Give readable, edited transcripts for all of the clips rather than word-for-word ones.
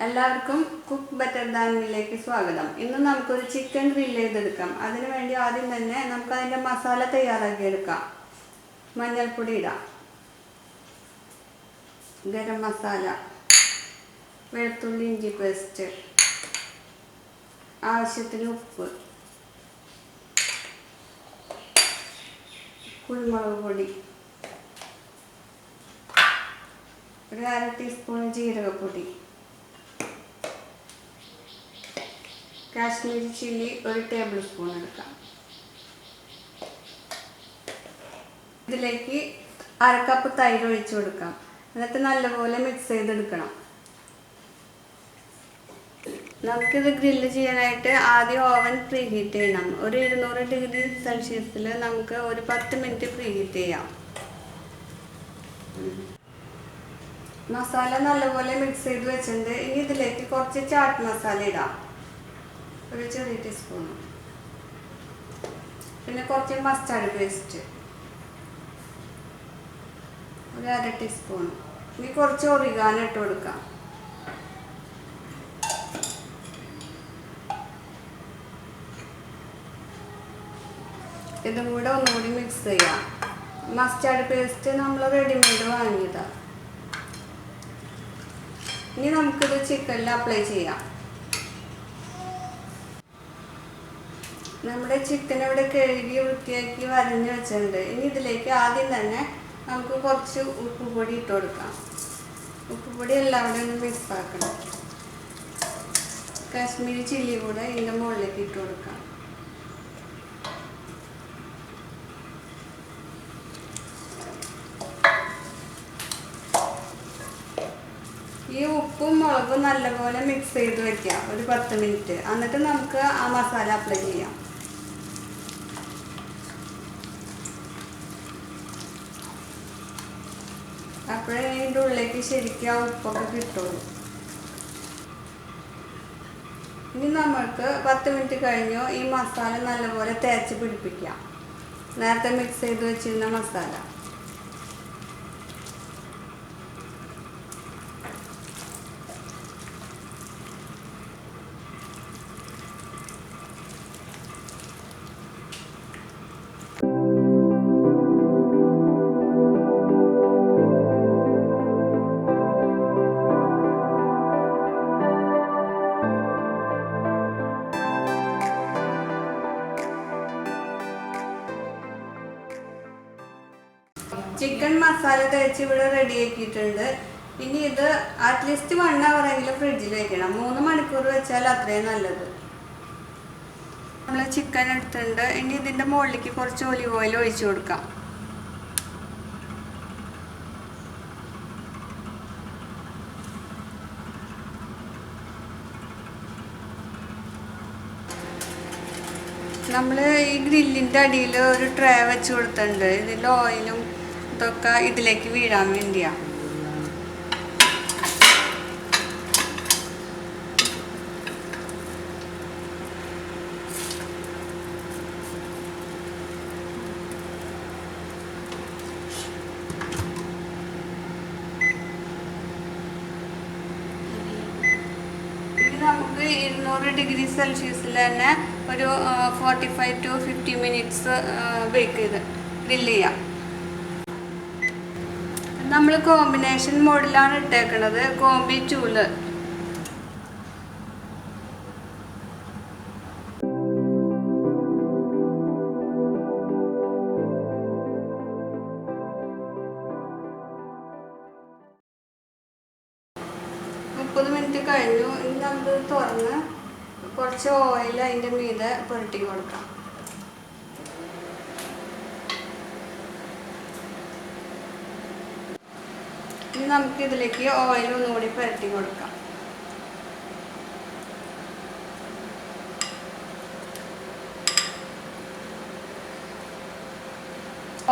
എല്ലാവർക്കും cook better than മീയിലേക്ക് സ്വാഗതം. ഇന്ന് നമുക്കൊരു ചിക്കൻ ഗ്രില്ല് ചെയ്തെടുക്കാം. അതിനു വേണ്ടി ആദ്യം തന്നെ നമുക്ക് അതിൻ്റെ മസാല തയ്യാറാക്കി എടുക്കാം. മഞ്ഞൾപ്പൊടി ഇടാം, ഗരം മസാല, വെളുത്തുള്ളി ഇഞ്ചി പേസ്റ്റ്, ആവശ്യത്തിന് ഉപ്പ്, കുരുമുളക് പൊടി, ഒരു 1/2 ടീസ്പൂൺ ജീരകപ്പൊടി, കാശ്മീരി ചില്ലി 1 ടേബിൾ സ്പൂൺ എടുക്കാം. ഇതിലേക്ക് 1/2 കപ്പ് തൈര് ഒഴിച്ചു കൊടുക്കാം. എന്നിട്ട് നല്ലപോലെ മിക്സ് ചെയ്തെടുക്കണം. നമുക്കിത് ഗ്രില്ല് ചെയ്യാനായിട്ട് ആദ്യം ഓവൻ പ്രീ ഹീറ്റ് ചെയ്യണം. ഒരു 200 ഡിഗ്രി സെൽഷ്യസിൽ നമുക്ക് ഒരു 10 മിനിറ്റ് പ്രീ ഹീറ്റ് ചെയ്യാം. മസാല നല്ലപോലെ മിക്സ് ചെയ്ത് വെച്ചിട്ടുണ്ട്. ഇനി ഇതിലേക്ക് കുറച്ച് ചാട്ട് മസാല ഇടാം, ഒരു ചെറിയ ടീസ്പൂൺ. പിന്നെ കുറച്ച് മസ്റ്റാർഡ് പേസ്റ്റ്, ഒരു 1/2 ടീസ്പൂൺ. ഇനി കുറച്ച് ഒറിഗാനോ ഇട്ട് കൊടുക്കാം. ഇതും കൂടെ ഒന്നുകൂടി മിക്സ് ചെയ്യാം. മസ്റ്റാർഡ് പേസ്റ്റ് നമ്മൾ റെഡിമെയ്ഡ് വാങ്ങിയതാണ്. ഇനി നമുക്കിത് ചിക്കനിൽ അപ്ലൈ ചെയ്യാം. നമ്മുടെ ചിക്കൻ ഇവിടെ കഴുകി വൃത്തിയാക്കി വരഞ്ഞ് വെച്ചിട്ടുണ്ട്. ഇനി ഇതിലേക്ക് ആദ്യം തന്നെ നമുക്ക് കുറച്ച് ഉപ്പുപൊടി ഇട്ട് കൊടുക്കാം. ഉപ്പുപൊടി എല്ലാവരും ഒന്ന് മിക്സ് ആക്കണം. കാശ്മീരി ചില്ലി കൂടെ ഇതിൻ്റെ മുകളിലേക്ക് ഇട്ട് കൊടുക്കാം. ഈ ഉപ്പും മുളകും നല്ലപോലെ മിക്സ് ചെയ്ത് വെക്കാം ഒരു 10 മിനിറ്റ്. എന്നിട്ട് നമുക്ക് ആ മസാല അപ്ലൈ ചെയ്യാം. അപ്പോഴേ ഇതിൻ്റെ ഉള്ളിലേക്ക് ശരിക്കും ആ ഉപ്പൊക്കെ കിട്ടുള്ളൂ. ഇനി നമുക്ക് 10 മിനിറ്റ് കഴിഞ്ഞു ഈ മസാല നല്ലപോലെ തേച്ച് പിടിപ്പിക്കാം. നേരത്തെ മിക്സ് ചെയ്ത് വെച്ചിരുന്ന മസാല ചിക്കൻ മസാല തേച്ച് ഇവിടെ റെഡി ആക്കിയിട്ടുണ്ട്. ഇനി ഇത് അറ്റ്ലീസ്റ്റ് 1 അവർ എങ്കിലും ഫ്രിഡ്ജിൽ വെക്കണം. 3 മണിക്കൂർ വെച്ചാൽ അത്രയും നല്ലത്. നമ്മൾ ചിക്കൻ എടുത്തിട്ടുണ്ട്. ഇനി ഇതിൻ്റെ മുകളിലേക്ക് കുറച്ച് ഒലിവ് ഓയിൽ ഒഴിച്ചു കൊടുക്കാം. നമ്മൾ ഈ ഗ്രില്ലിൻ്റെ അടിയിൽ ഒരു ട്രേ വെച്ച് കൊടുത്തിട്ടുണ്ട്. ഇതിൽ ഓയിലും ഇതൊക്കെ ഇതിലേക്ക് വീഴാൻ വേണ്ടിയാണ്. നമുക്ക് 200 ഡിഗ്രി സെൽഷ്യസിൽ തന്നെ ഒരു 45 to 50 മിനിറ്റ്സ് ബേക്ക് ചെയ്ത് ഗ്രില്ല് ചെയ്യാം. നമ്മൾ കോമ്പിനേഷൻ മോഡിലാണ് ഇട്ടേക്കുന്നത്, കോമ്പി ടൂള്. മിനിറ്റ് കഴിഞ്ഞു. ഇനി നമുക്ക് തുറന്ന് കുറച്ച് ഓയിൽ അതിൻ്റെ മീതെ പുരട്ടി കൊടുക്കാം. ഇനി നമുക്ക് ഇതിലേക്ക് ഓയിൽ ഒന്നുകൂടി പുരട്ടി കൊടുക്കാം.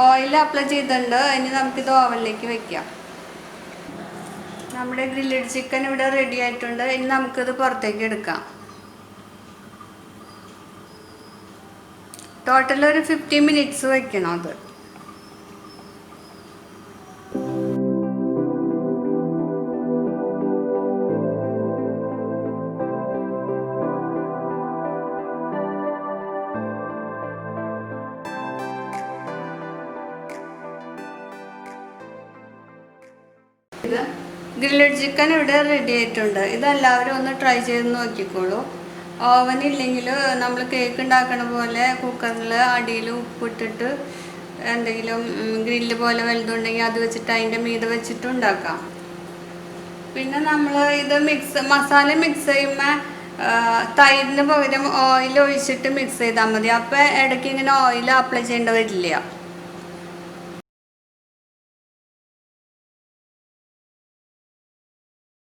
ഓയിൽ അപ്ലൈ ചെയ്തിട്ടുണ്ട്. ഇനി നമുക്കിത് ഓവനിലേക്ക് വെക്കാം. നമ്മുടെ ഗ്രില്ലഡ് ചിക്കൻ ഇവിടെ റെഡി ആയിട്ടുണ്ട്. ഇനി നമുക്കിത് പുറത്തേക്ക് എടുക്കാം. ടോട്ടൽ ഒരു 50 മിനിറ്റ്സ് വെക്കണം അത്. ഗ്രില്ലഡ് ചിക്കൻ ഇവിടെ റെഡി ആയിട്ടുണ്ട്. ഇതെല്ലാവരും ഒന്ന് ട്രൈ ചെയ്ത് നോക്കിക്കോളൂ. ഓവൻ ഇല്ലെങ്കിൽ നമ്മൾ കേക്ക് ഉണ്ടാക്കണ പോലെ കുക്കറിൽ അടിയിൽ ഉപ്പിട്ടിട്ട് എന്തെങ്കിലും ഗ്രില്ല് പോലെ വലുതുണ്ടെങ്കിൽ അത് വെച്ചിട്ട് അതിൻ്റെ മീതെ വെച്ചിട്ട് ഉണ്ടാക്കാം. പിന്നെ നമ്മൾ ഇത് മസാല മിക്സ് ചെയ്യുമ്പോൾ തൈരിന് പകരം ഓയിൽ ഒഴിച്ചിട്ട് മിക്സ് ചെയ്താൽ മതി. അപ്പോൾ ഇടയ്ക്ക് ഇങ്ങനെ ഓയിൽ അപ്ലൈ ചെയ്യേണ്ടി വരില്ല.